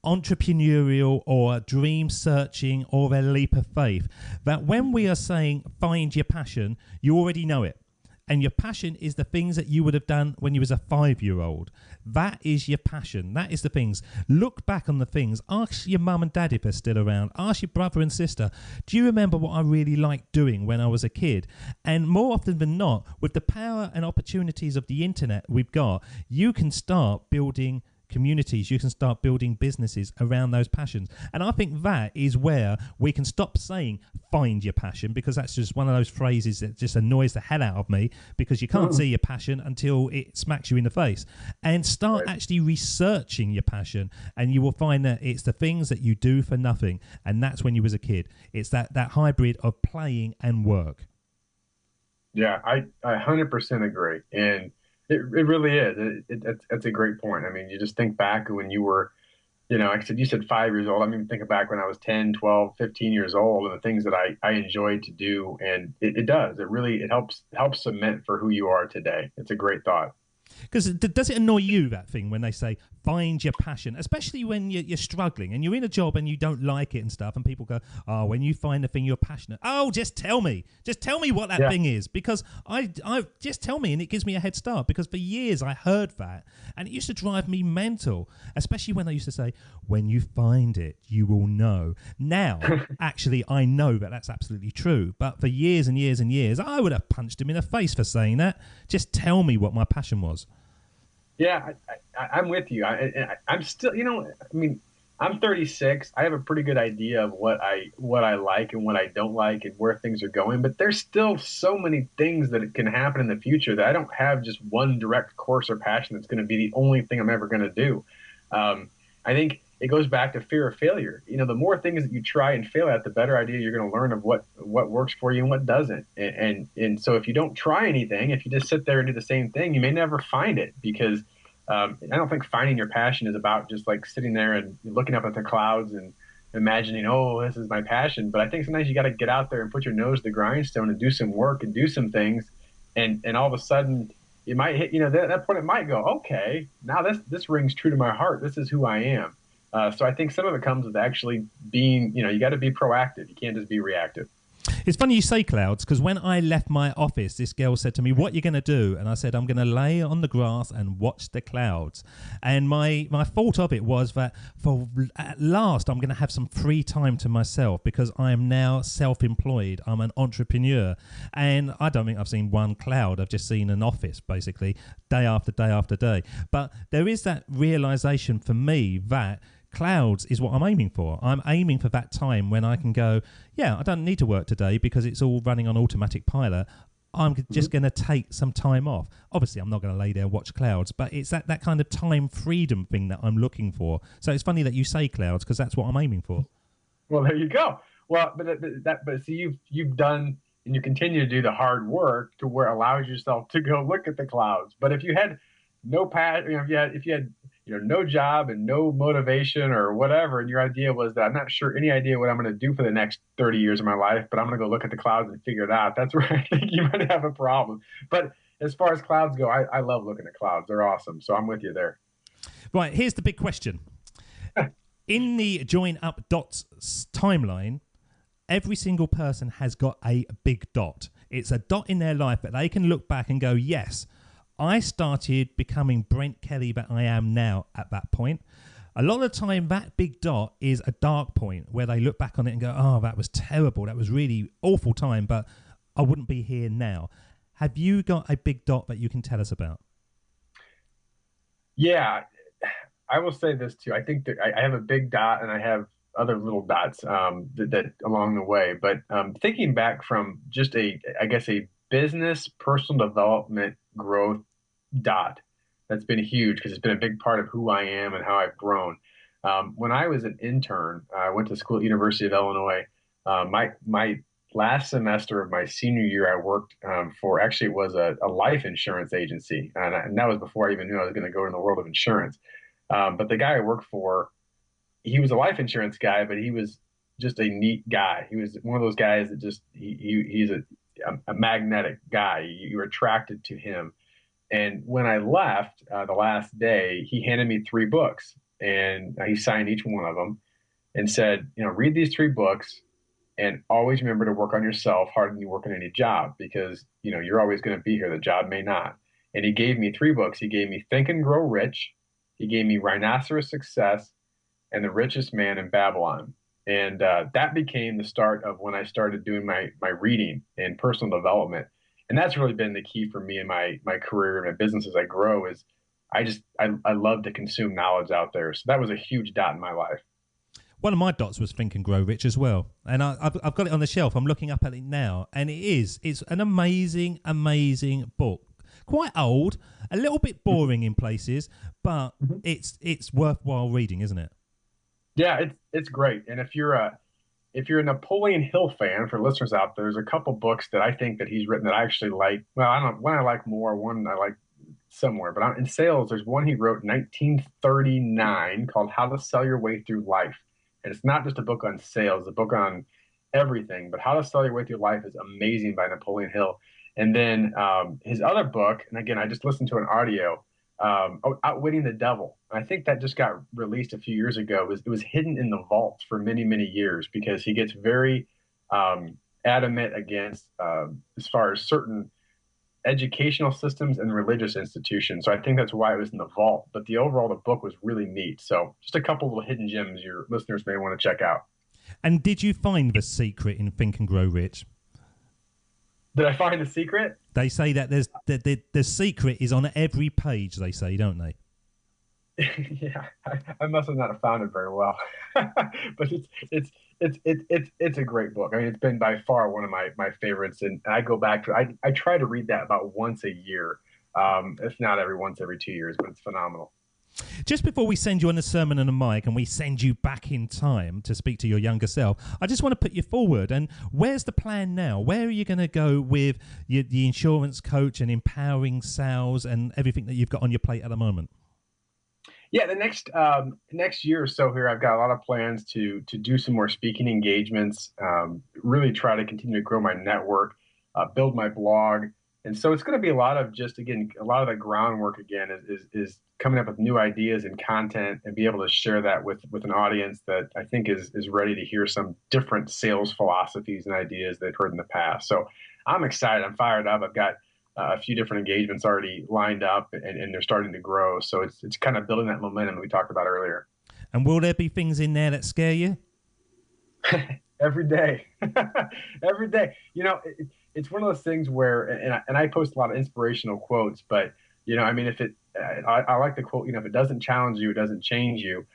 entrepreneurial or dream searching or their leap of faith, that when we are saying find your passion, you already know it. And your passion is the things that you would have done when you was a 5-year-old. That is your passion. That is the things. Look back on the things. Ask your mum and dad if they're still around. Ask your brother and sister, do you remember what I really liked doing when I was a kid? And more often than not, with the power and opportunities of the internet we've got, you can start building communities. You can start building businesses around those passions. And I think that is where we can stop saying find your passion, because that's just one of those phrases that just annoys the hell out of me, because you can't see your passion until it smacks you in the face, and start actually researching your passion, and you will find that it's the things that you do for nothing. And that's when you was a kid. It's that hybrid of playing and work. Yeah, I 100% agree. And it really is. It's a great point. I mean, you just think back when you were, like I said, you said 5 years old. I mean, think back when I was 10, 12, 15 years old, and the things that I enjoyed to do. And it does. It helps cement for who you are today. It's a great thought. Because does it annoy you, that thing, when they say find your passion, especially when you're struggling and you're in a job and you don't like it and stuff, and people go, oh, when you find the thing you're passionate, oh, just tell me what that thing is, because I just tell me, and it gives me a head start, because for years I heard that and it used to drive me mental, especially when they used to say, when you find it, you will know. Now, actually, I know that that's absolutely true, but for years and years and years, I would have punched him in the face for saying that. Just tell me what my passion was. Yeah, I'm with you. I'm still, I mean, I'm 36. I have a pretty good idea of what I like and what I don't like and where things are going. But there's still so many things that can happen in the future that I don't have just one direct course or passion that's going to be the only thing I'm ever going to do. I think it goes back to fear of failure. The more things that you try and fail at, the better idea you're going to learn of what works for you and what doesn't. And so if you don't try anything, if you just sit there and do the same thing, you may never find it, because I don't think finding your passion is about just like sitting there and looking up at the clouds and imagining, oh, this is my passion. But I think sometimes you got to get out there and put your nose to the grindstone and do some work and do some things. And all of a sudden you might hit, that point it might go, okay, now this rings true to my heart. This is who I am. So I think some of it comes with actually being, you got to be proactive. You can't just be reactive. It's funny you say clouds, because when I left my office, this girl said to me, what are you going to do? And I said, I'm going to lay on the grass and watch the clouds. And my thought of it was that at last I'm going to have some free time to myself, because I am now self-employed. I'm an entrepreneur. And I don't think I've seen one cloud. I've just seen an office, basically, day after day after day. But there is that realization for me that clouds is what I'm aiming for. I'm aiming for that time when I can go, yeah, I don't need to work today because it's all running on automatic pilot. I'm just going to take some time off. Obviously, I'm not going to lay there and watch clouds, but it's that kind of time freedom thing that I'm looking for. So it's funny that you say clouds, because that's what I'm aiming for. Well, there you go. Well, but see, you've done and you continue to do the hard work to where it allows yourself to go look at the clouds. But if you had no passion, if you had no job and no motivation or whatever, and your idea was that I'm not sure any idea what I'm going to do for the next 30 years of my life, but I'm going to go look at the clouds and figure it out, that's where I think you might have a problem. But as far as clouds go, I love looking at clouds. They're awesome. So I'm with you there. Right, here's the big question. In the join up dots timeline, every single person has got a big dot. It's a dot in their life that they can look back and go, yes, I started becoming Brent Kelly that I am now at that point. A lot of the time, that big dot is a dark point where they look back on it and go, oh, that was terrible. That was really awful time, but I wouldn't be here now. Have you got a big dot that you can tell us about? Yeah, I will say this too. I think that I have a big dot and I have other little dots that along the way. But thinking back from just a business, personal development, growth dot, that's been huge because it's been a big part of who I am and how I've grown. When I was an intern, I went to school at University of Illinois. My last semester of my senior year, I worked for, actually it was a life insurance agency. And that was before I even knew I was going to go in the world of insurance. But the guy I worked for, he was a life insurance guy, but he was just a neat guy. He was one of those guys that just, he's a magnetic guy. You were attracted to him. And when I left the last day, he handed me 3 books and he signed each one of them and said, read these 3 books and always remember to work on yourself harder than you work on any job, because, you're always going to be here. The job may not. And he gave me 3 books. He gave me Think and Grow Rich. He gave me Rhinoceros Success and The Richest Man in Babylon. And that became the start of when I started doing my reading and personal development. And that's really been the key for me in my career and my business as I grow, is I love to consume knowledge out there. So that was a huge dot in my life. One of my dots was Think and Grow Rich as well. And I've got it on the shelf. I'm looking up at it now. And it's an amazing, amazing book. Quite old, a little bit boring in places, but it's worthwhile reading, isn't it? Yeah, it's great. And if you're a Napoleon Hill fan, for listeners out there, there's a couple books that I think that he's written that I actually like. Well, I don't know, one I like more, one I like somewhere. But in sales, there's one he wrote in 1939 called How to Sell Your Way Through Life. And it's not just a book on sales, it's a book on everything. But How to Sell Your Way Through Life is amazing by Napoleon Hill. And then his other book, and again, I just listened to an audio, Outwitting the Devil. And I think that just got released a few years ago. It was hidden in the vaults for many, many years because he gets very adamant against as far as certain educational systems and religious institutions. So I think that's why it was in the vault. But the book was really neat. So just a couple little hidden gems your listeners may want to check out. And did you find the secret in Think and Grow Rich? Did I find the secret? They say that the secret is on every page, they say, don't they? Yeah, I must have not found it very well. But it's a great book. I mean, it's been by far one of my favorites, and I go back to I try to read that about once a year, if not every 2 years, but it's phenomenal. Just before we send you on the Sermon on the Mic and we send you back in time to speak to your younger self, I just want to put you forward. And where's the plan now? Where are you going to go with the insurance coach and empowering sales and everything that you've got on your plate at the moment? Yeah, the next year or so here, I've got a lot of plans to do some more speaking engagements, really try to continue to grow my network, build my blog. And so it's going to be a lot of a lot of the groundwork again is coming up with new ideas and content and be able to share that with an audience that I think is ready to hear some different sales philosophies and ideas they've heard in the past. So I'm excited. I'm fired up. I've got a few different engagements already lined up and they're starting to grow. So it's kind of building that momentum that we talked about earlier. And will there be things in there that scare you? Every day. Every day. It's one of those things where, and I post a lot of inspirational quotes, but, I mean, I like the quote, if it doesn't challenge you, it doesn't change you.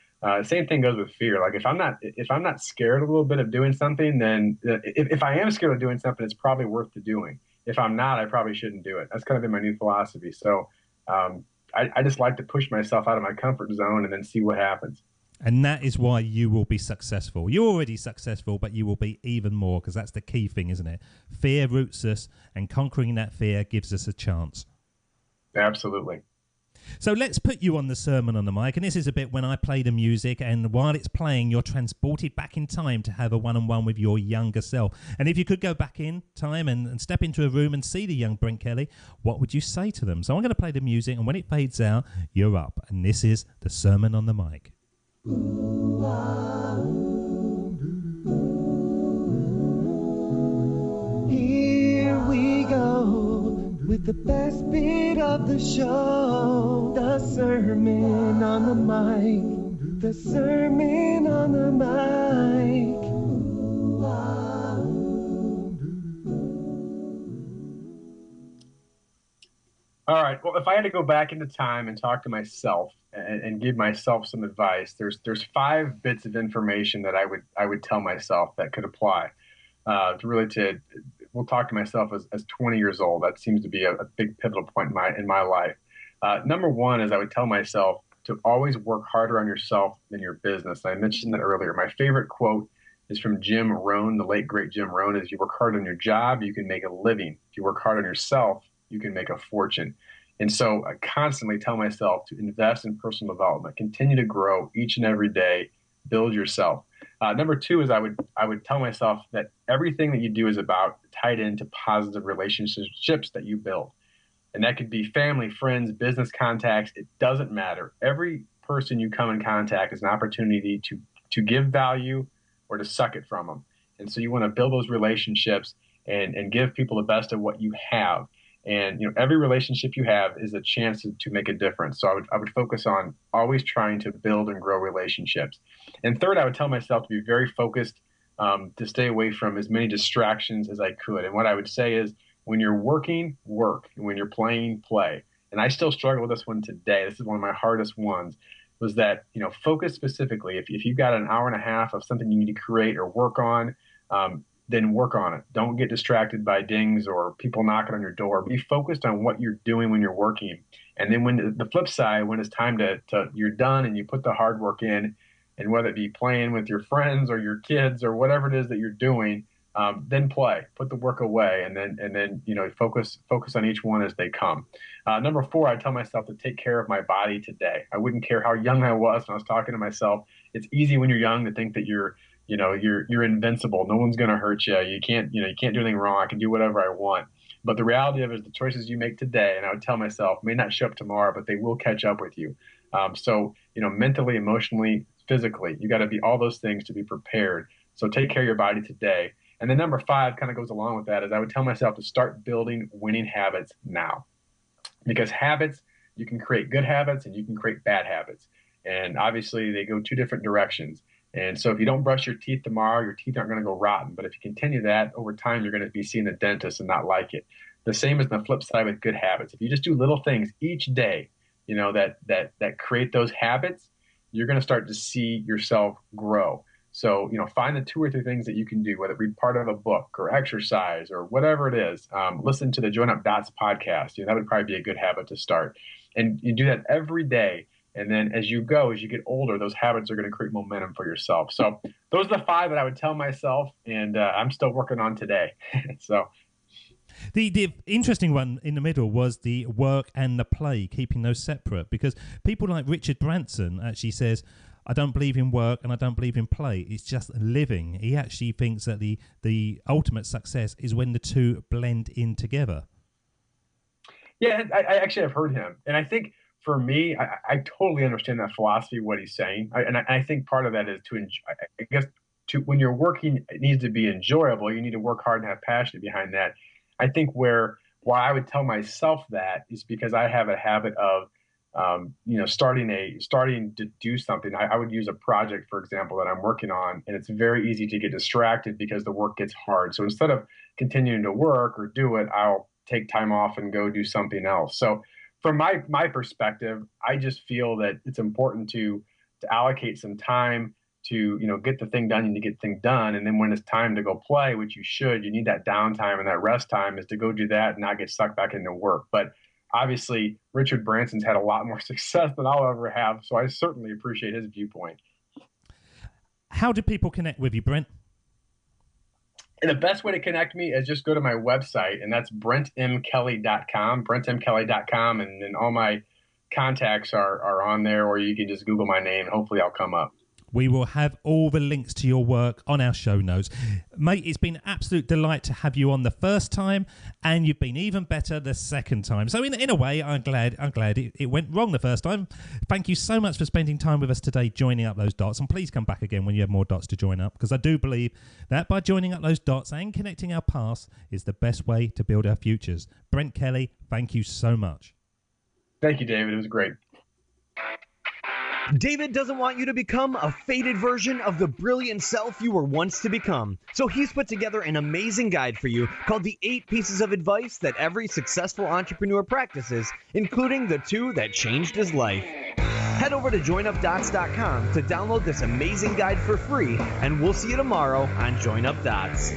Same thing goes with fear. Like if I'm not scared a little bit of doing something, then if I am scared of doing something, it's probably worth the doing. If I'm not, I probably shouldn't do it. That's kind of been my new philosophy. So I just like to push myself out of my comfort zone and then see what happens. And that is why you will be successful. You're already successful, but you will be even more because that's the key thing, isn't it? Fear roots us, and conquering that fear gives us a chance. Absolutely. So let's put you on the Sermon on the Mic, and this is a bit when I play the music, and while it's playing, you're transported back in time to have a one-on-one with your younger self. And if you could go back in time and step into a room and see the young Brent Kelly, what would you say to them? So I'm going to play the music, and when it fades out, you're up. And this is the Sermon on the Mic. Here we go with the best bit of the show, the Sermon on the Mic, the Sermon on the Mic. All right. Well, if I had to go back into time and talk to myself and give myself some advice, there's 5 bits of information that I would tell myself that could apply we'll talk to myself as 20 years old. That seems to be a big pivotal point in my life. Number 1 is I would tell myself to always work harder on yourself than your business. And I mentioned that earlier. My favorite quote is from Jim Rohn, the late great Jim Rohn, is you work hard on your job, you can make a living. If you work hard on yourself, you can make a fortune. And so I constantly tell myself to invest in personal development, continue to grow each and every day, build yourself. Number 2 is I would tell myself that everything that you do is about tied into positive relationships that you build. And that could be family, friends, business contacts. It doesn't matter. Every person you come in contact is an opportunity to give value or to suck it from them. And so you want to build those relationships and give people the best of what you have. And every relationship you have is a chance to make a difference. So I would focus on always trying to build and grow relationships. And third, I would tell myself to be very focused, to stay away from as many distractions as I could. And what I would say is when you're working, work. And when you're playing, play. and I still struggle with this one today. This is one of my hardest ones, was that, focus specifically. If you've got an hour and a half of something you need to create or work on, then work on it. Don't get distracted by dings or people knocking on your door. Be focused on what you're doing when you're working. And then when the flip side, when it's time to you're done and you put the hard work in, and whether it be playing with your friends or your kids or whatever it is that you're doing, then play, put the work away, and then focus on each one as they come. Number 4, I tell myself to take care of my body today. I wouldn't care how young I was when I was talking to myself. It's easy when you're young to think that you're invincible. No one's going to hurt you. You can't do anything wrong. I can do whatever I want. But the reality of it is the choices you make today, and I would tell myself, may not show up tomorrow, but they will catch up with you. So mentally, emotionally, physically, you got to be all those things to be prepared. So take care of your body today. And then number 5 kind of goes along with that, is I would tell myself to start building winning habits now. Because habits, you can create good habits and you can create bad habits. And obviously they go 2 different directions. And so if you don't brush your teeth tomorrow, your teeth aren't going to go rotten. But if you continue that, over time, you're going to be seeing a dentist and not like it. The same as the flip side with good habits. If you just do little things each day, that create those habits, you're going to start to see yourself grow. So, find the 2 or 3 things that you can do, whether it be part of a book or exercise or whatever it is. Listen to the Join Up Dots podcast. That would probably be a good habit to start. And you do that every day. And then as you get older, those habits are going to create momentum for yourself. So those are the 5 that I would tell myself, and I'm still working on today. So the interesting one in the middle was the work and the play, keeping those separate, because people like Richard Branson actually says, I don't believe in work and I don't believe in play. It's just living. He actually thinks that the ultimate success is when the 2 blend in together. Yeah, I actually have heard him. And I think for me, I totally understand that philosophy, what he's saying. I think part of that is when you're working, it needs to be enjoyable. You need to work hard and have passion behind that. I think why I would tell myself that is because I have a habit of, starting to do something. I would use a project, for example, that I'm working on, and it's very easy to get distracted because the work gets hard. So instead of continuing to work or do it, I'll take time off and go do something else. So from my perspective, I just feel that it's important to allocate some time to, get the thing done. You need to get the thing done. And then when it's time to go play, which you should, you need that downtime, and that rest time is to go do that and not get sucked back into work. But obviously, Richard Branson's had a lot more success than I'll ever have, so I certainly appreciate his viewpoint. How do people connect with you, Brent? And the best way to connect me is just go to my website, and that's brentmkelly.com, brentmkelly.com, and then all my contacts are on there, or you can just Google my name, and hopefully I'll come up. We will have all the links to your work on our show notes. Mate, it's been an absolute delight to have you on the first time, and you've been even better the second time. So in a way, I'm glad it went wrong the first time. Thank you so much for spending time with us today, joining up those dots. And please come back again when you have more dots to join up, because I do believe that by joining up those dots and connecting our past is the best way to build our futures. Brent Kelly, thank you so much. Thank you, David. It was great. David doesn't want you to become a faded version of the brilliant self you were once to become. So he's put together an amazing guide for you called the 8 Pieces of Advice that every successful entrepreneur practices, including the 2 that changed his life. Head over to joinupdots.com to download this amazing guide for free, and we'll see you tomorrow on Join Up Dots.